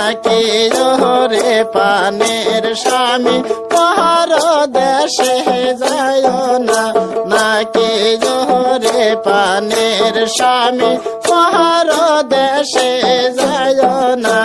নাকি রে পানের স্বামী পরদেশে যায় না, নাকি রে পানের স্বামী পরদেশে যায় না।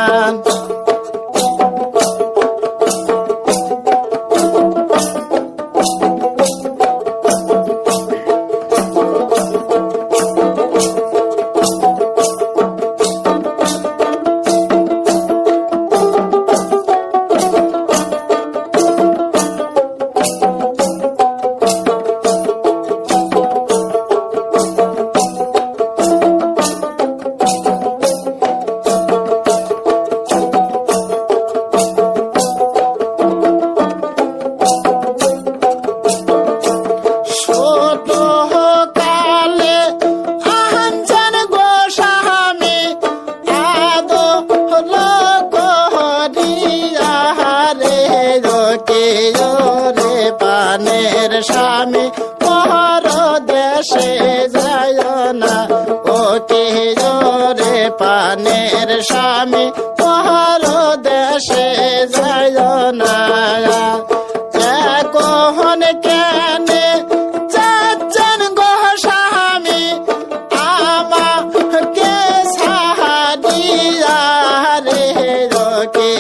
স্বামী পরদেশে যায় না, ও কে রে পানের স্বামী পরদেশে যায় না। কখন কেনে যাচ্ছেন গো স্বামী আমাকে সাহায্য রে, কে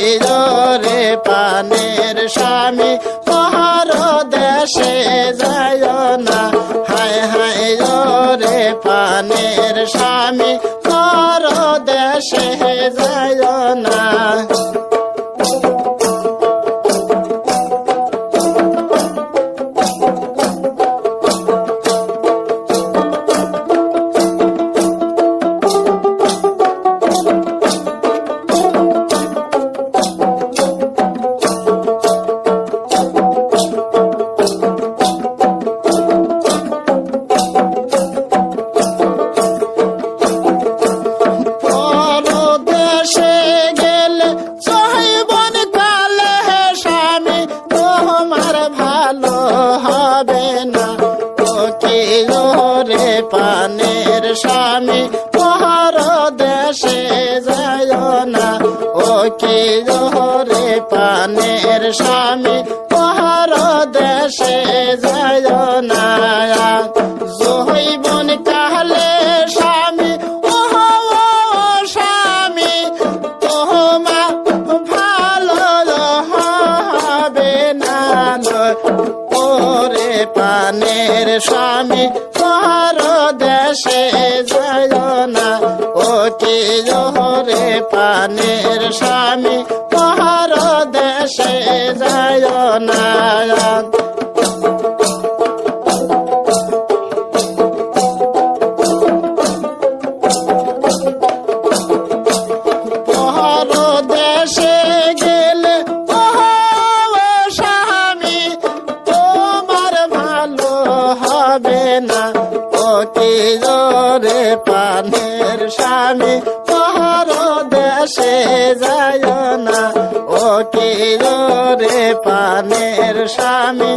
রে পানের স্বামী পরদেশে যায় না, হায় হায় রে পানের স্বামী পরদেশে যায় না। পানের স্বামী পরদেশে যায় না, ও কে রে পানের স্বামী পরদেশে যায় না। জৈবন কালে স্বামী ও স্বামী তোমা ভালো হবে না, ওরে পানের স্বামী পরদেশে যায় না, ও কে রে পানের স্বামী পরদেশে যায় না। পরদেশে গেলে ও স্বামী তোমার ভালো হবে না, ও কে রে পানের স্বামী পরদেশে যায় না, ও কে রে পানের স্বামী